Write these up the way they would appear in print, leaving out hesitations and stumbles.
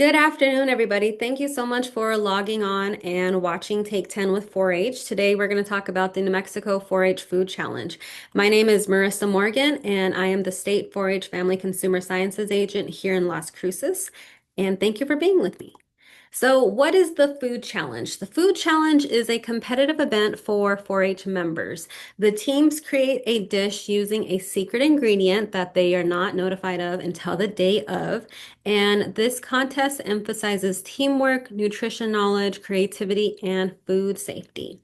Good afternoon, everybody. Thank you so much for logging on and watching Take 10 with 4-H. Today, we're going to talk about the New Mexico 4-H Food Challenge. My name is Marissa Morgan, and I am the State 4-H Family Consumer Sciences Agent here in Las Cruces. And thank you for being with me. So, what is the Food Challenge? The Food Challenge is a competitive event for 4-H members. The teams create a dish using a secret ingredient that they are not notified of until the day of. And this contest emphasizes teamwork, nutrition knowledge, creativity, and food safety.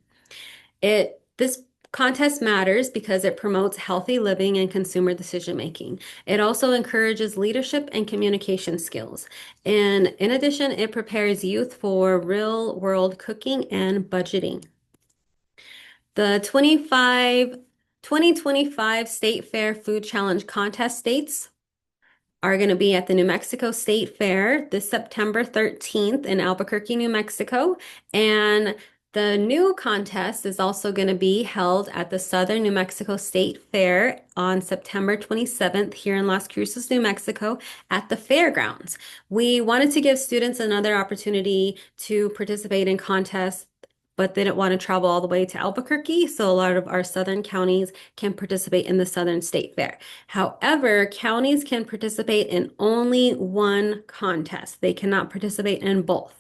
This contest matters because it promotes healthy living and consumer decision making. It also encourages leadership and communication skills. And in addition, it prepares youth for real world cooking and budgeting. The 2025 State Fair Food Challenge contest dates are going to be at the New Mexico State Fair this September 13th in Albuquerque, New Mexico. And the new contest is also going to be held at the Southern New Mexico State Fair on September 27th here in Las Cruces, New Mexico at the fairgrounds. We wanted to give students another opportunity to participate in contests, but they didn't want to travel all the way to Albuquerque, so a lot of our southern counties can participate in the Southern State Fair. However, counties can participate in only one contest. They cannot participate in both.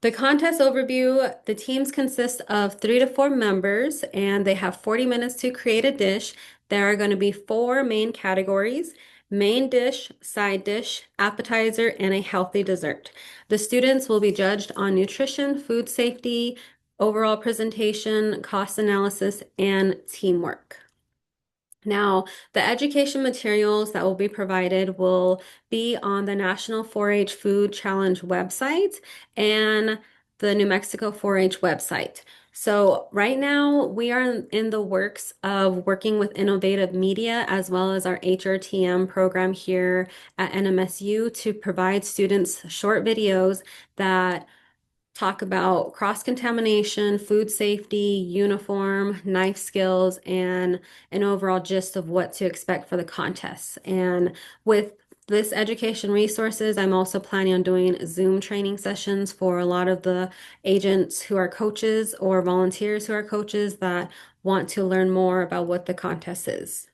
The contest overview, the teams consist of 3 to 4 members, and they have 40 minutes to create a dish. There are going to be 4 main categories: main dish, side dish, appetizer, and a healthy dessert. The students will be judged on nutrition, food safety, overall presentation, cost analysis, and teamwork. Now, the education materials that will be provided will be on the National 4-H Food Challenge website and the New Mexico 4-H website. So right now we are in the works of working with Innovative Media as well as our HRTM program here at NMSU to provide students short videos that talk about cross-contamination, food safety, uniform, knife skills, and an overall gist of what to expect for the contests. And with this education resources, I'm also planning on doing Zoom training sessions for a lot of the agents who are coaches or volunteers who are coaches that want to learn more about what the contest is.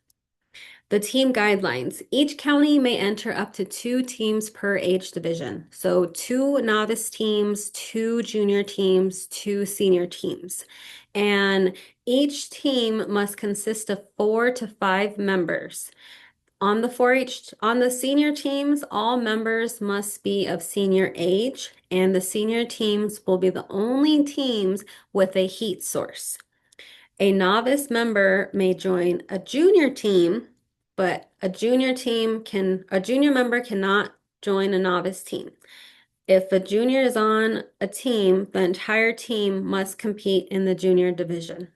The team guidelines. Each county may enter up to 2 teams per age division. So 2 novice teams, 2 junior teams, 2 senior teams. And each team must consist of 4 to 5 members. On the senior teams, all members must be of senior age, and the senior teams will be the only teams with a heat source. A novice member may join a junior team, but a junior member cannot join a novice team. If a junior is on a team, the entire team must compete in the junior division.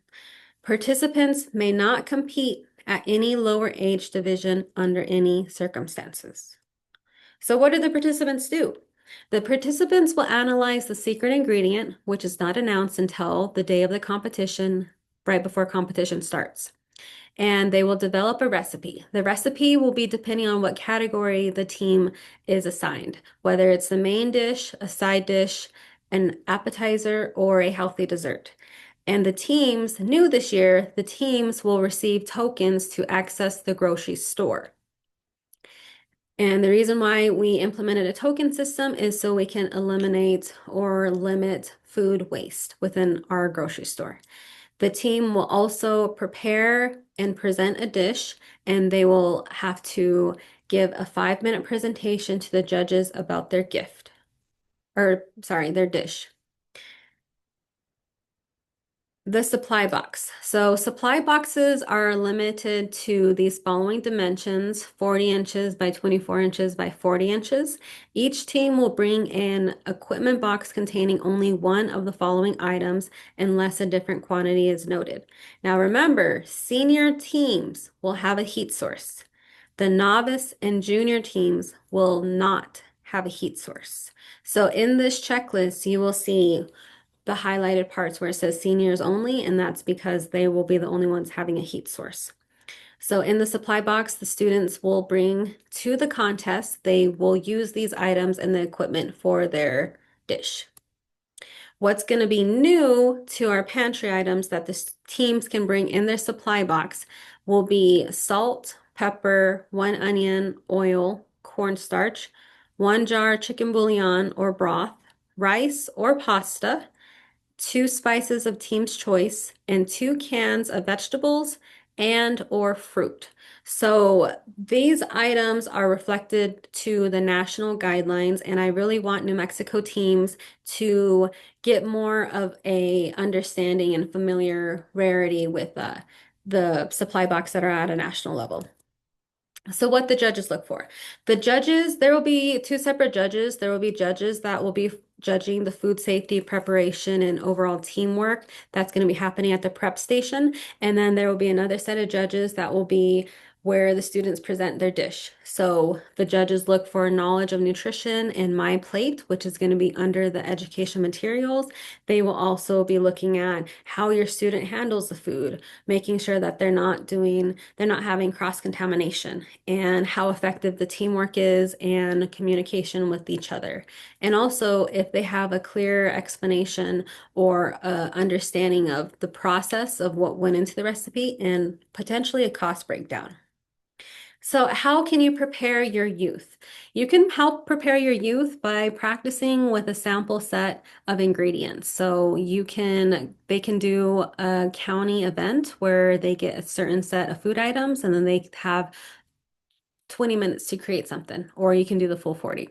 Participants may not compete at any lower age division under any circumstances. So what do the participants do? The participants will analyze the secret ingredient, which is not announced until the day of the competition, right before competition starts. And they will develop a recipe. The recipe will be depending on what category the team is assigned, whether it's the main dish, a side dish, an appetizer, or a healthy dessert. And the teams, new this year, the teams will receive tokens to access the grocery store. And the reason why we implemented a token system is so we can eliminate or limit food waste within our grocery store. The team will also prepare and present a dish, and they will have to give a 5-minute presentation to the judges about their their dish. The supply box. So supply boxes are limited to these following dimensions: 40 inches by 24 inches by 40 inches. Each team will bring an equipment box containing only one of the following items unless a different quantity is noted. Now remember, senior teams will have a heat source. The novice and junior teams will not have a heat source. So in this checklist, you will see the highlighted parts where it says seniors only, and that's because they will be the only ones having a heat source. So in the supply box, the students will bring to the contest. They will use these items and the equipment for their dish. What's going to be new to our pantry items that the teams can bring in their supply box will be salt, pepper, 1 onion, oil, cornstarch, 1 jar chicken bouillon or broth, rice or pasta, 2 spices of team's choice, and 2 cans of vegetables and or fruit. So these items are reflected to the national guidelines, and I really want New Mexico teams to get more of a understanding and familiarity with the supply box that are at a national level. So what the judges look for. The judges, there will be 2 separate judges. There will be judges that will be judging the food safety, preparation, and overall teamwork. That's going to be happening at the prep station. And then there will be another set of judges that will be where the students present their dish. So the judges look for knowledge of nutrition in My Plate, which is going to be under the education materials. They will also be looking at how your student handles the food, making sure that they're not having cross-contamination, and how effective the teamwork is and communication with each other. And also if they have a clear explanation or understanding of the process of what went into the recipe and potentially a cost breakdown. So, how can you prepare your youth? You can help prepare your youth by practicing with a sample set of ingredients. So, they can do a county event where they get a certain set of food items and then they have 20 minutes to create something, or you can do the full 40.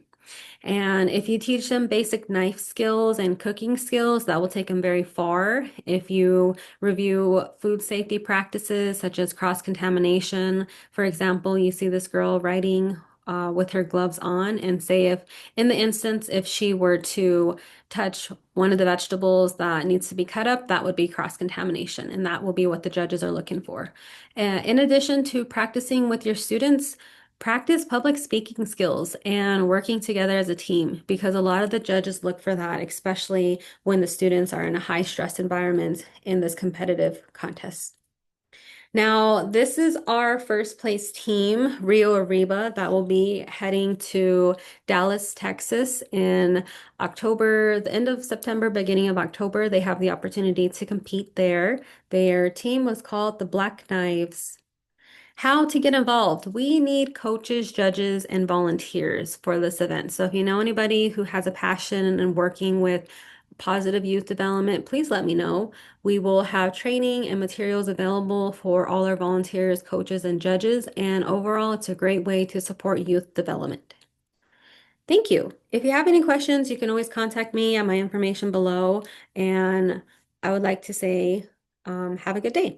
And if you teach them basic knife skills and cooking skills, that will take them very far. If you review food safety practices such as cross-contamination, for example, you see this girl writing with her gloves on, and say if, in the instance, if she were to touch one of the vegetables that needs to be cut up, that would be cross-contamination, and that will be what the judges are looking for. In addition to practicing with your students, practice public speaking skills and working together as a team, because a lot of the judges look for that, especially when the students are in a high stress environment in this competitive contest. Now, this is our first place team, Rio Arriba, that will be heading to Dallas, Texas in October, the end of September, beginning of October. They have the opportunity to compete there. Their team was called the Black Knives. How to get involved. We need coaches, judges, and volunteers for this event. So if you know anybody who has a passion in working with positive youth development, please let me know. We will have training and materials available for all our volunteers, coaches, and judges. And overall, it's a great way to support youth development. Thank you. If you have any questions, you can always contact me at my information below. And I would like to say, have a good day.